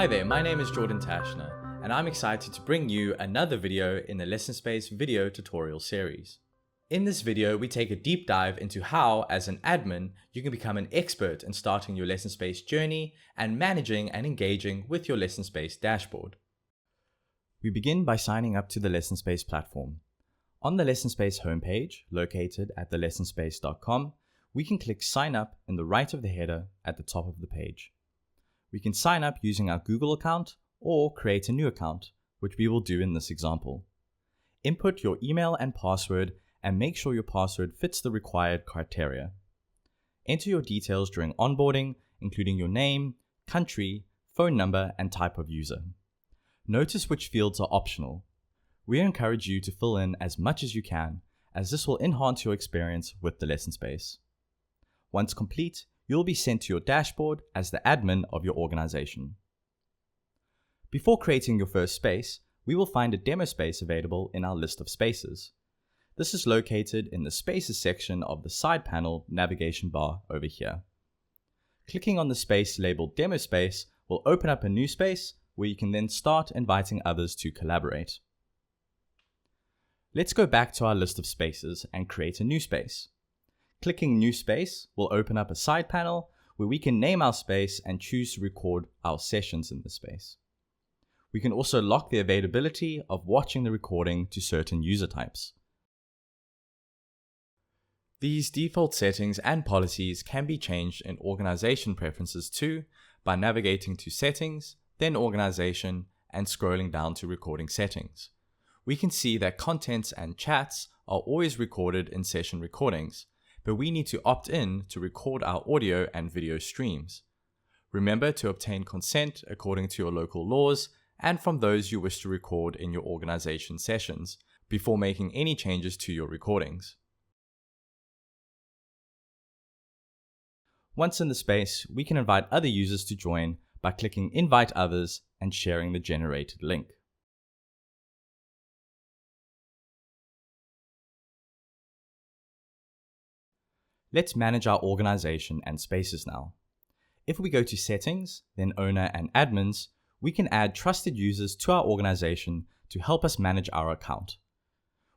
Hi there, my name is Jordan Tashner, and I'm excited to bring you another video in the Lessonspace video tutorial series. In this video, we take a deep dive into how, as an admin, you can become an expert in starting your Lessonspace journey and managing and engaging with your Lessonspace dashboard. We begin by signing up to the Lessonspace platform. On the Lessonspace homepage, located at thelessonspace.com, we can click Sign Up in the right of the header at the top of the page. We can sign up using our Google account or create a new account, which we will do in this example. Input your email and password and make sure your password fits the required criteria. Enter your details during onboarding, including your name, country, phone number, and type of user. Notice which fields are optional. We encourage you to fill in as much as you can, as this will enhance your experience with the Lessonspace. Once complete, you'll be sent to your dashboard as the admin of your organization. Before creating your first space, we will find a demo space available in our list of spaces. This is located in the Spaces section of the side panel navigation bar over here. Clicking on the space labeled Demo Space will open up a new space where you can then start inviting others to collaborate. Let's go back to our list of spaces and create a new space. Clicking New Space will open up a side panel where we can name our space and choose to record our sessions in the space. We can also lock the availability of watching the recording to certain user types. These default settings and policies can be changed in Organization Preferences too by navigating to Settings, then Organization, and scrolling down to Recording Settings. We can see that contents and chats are always recorded in session recordings, but we need to opt in to record our audio and video streams. Remember to obtain consent according to your local laws and from those you wish to record in your organization sessions before making any changes to your recordings. Once in the space, we can invite other users to join by clicking Invite Others and sharing the generated link. Let's manage our organization and spaces now. If we go to Settings, then Owner and Admins, we can add trusted users to our organization to help us manage our account.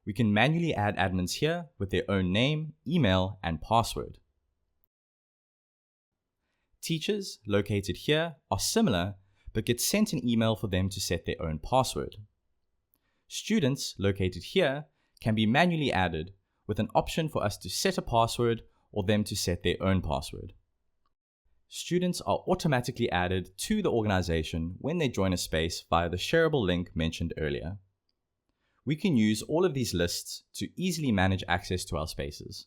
We can manually add admins here with their own name, email, and password. Teachers, located here, are similar, but get sent an email for them to set their own password. Students, located here, can be manually added with an option for us to set a password or them to set their own password. Students are automatically added to the organization when they join a space via the shareable link mentioned earlier. We can use all of these lists to easily manage access to our spaces.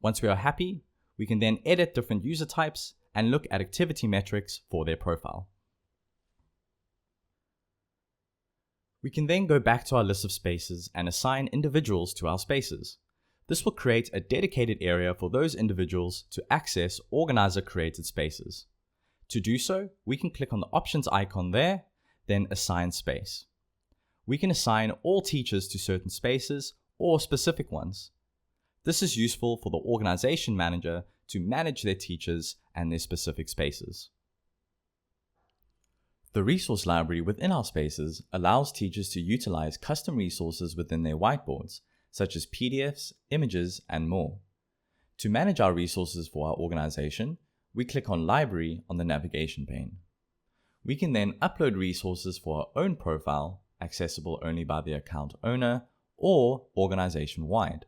Once we are happy, we can then edit different user types and look at activity metrics for their profile. We can then go back to our list of spaces and assign individuals to our spaces. This will create a dedicated area for those individuals to access organizer-created spaces. To do so, we can click on the options icon there, then Assign Space. We can assign all teachers to certain spaces or specific ones. This is useful for the organization manager to manage their teachers and their specific spaces. The resource library within our spaces allows teachers to utilize custom resources within their whiteboards, such as PDFs, images, and more. To manage our resources for our organization, we click on Library on the navigation pane. We can then upload resources for our own profile, accessible only by the account owner, or organization-wide.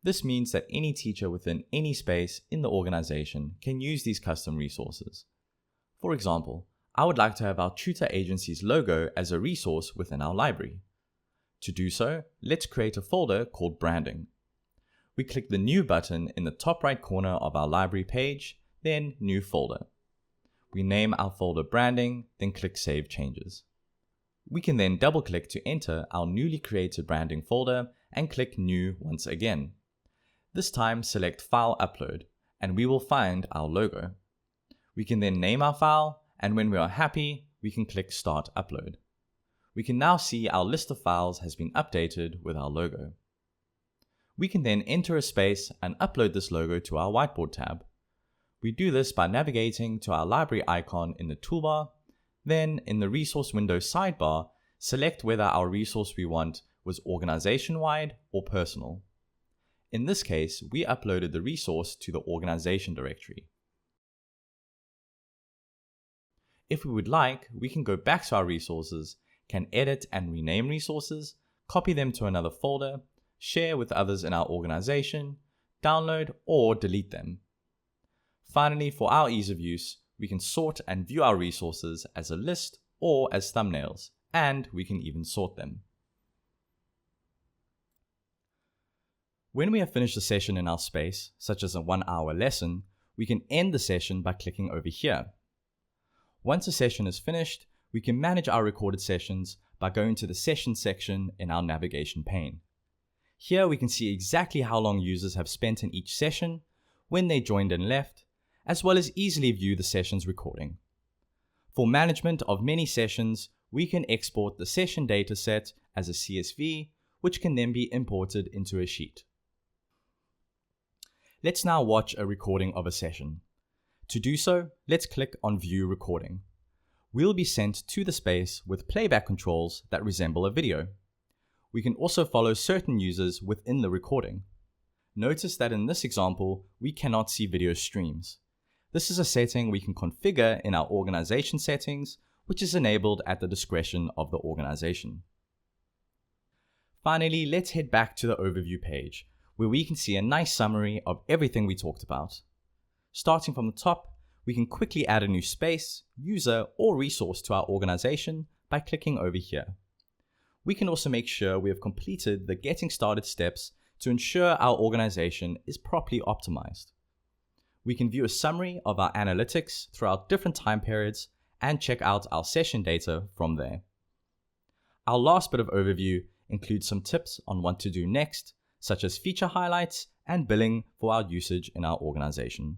This means that any teacher within any space in the organization can use these custom resources. For example, I would like to have our tutor agency's logo as a resource within our library. To do so, let's create a folder called Branding. We click the New button in the top right corner of our library page, then New Folder. We name our folder Branding, then click Save Changes. We can then double-click to enter our newly created branding folder and click New once again. This time select File Upload, and we will find our logo. We can then name our file, and when we are happy, we can click Start Upload. We can now see our list of files has been updated with our logo. We can then enter a space and upload this logo to our whiteboard tab. We do this by navigating to our library icon in the toolbar, Then, in the resource window sidebar, select whether our resource we want was organization-wide or personal. In this case, we uploaded the resource to the organization directory. If we would like, we can go back to our resources, can edit and rename resources, copy them to another folder, share with others in our organization, download or delete them. Finally, for our ease of use, we can sort and view our resources as a list or as thumbnails, and we can even sort them. When we have finished a session in our space, such as a 1-hour lesson, we can end the session by clicking over here. Once a session is finished, we can manage our recorded sessions by going to the Sessions section in our navigation pane. Here we can see exactly how long users have spent in each session, when they joined and left, as well as easily view the session's recording. For management of many sessions, we can export the session dataset as a CSV, which can then be imported into a sheet. Let's now watch a recording of a session. To do so, let's click on View Recording. We'll be sent to the space with playback controls that resemble a video. We can also follow certain users within the recording. Notice that in this example, we cannot see video streams. This is a setting we can configure in our organization settings, which is enabled at the discretion of the organization. Finally, let's head back to the overview page, where we can see a nice summary of everything we talked about. Starting from the top, we can quickly add a new space, user, or resource to our organization by clicking over here. We can also make sure we have completed the getting started steps to ensure our organization is properly optimized. We can view a summary of our analytics throughout different time periods and check out our session data from there. Our last bit of overview includes some tips on what to do next, such as feature highlights and billing for our usage in our organization.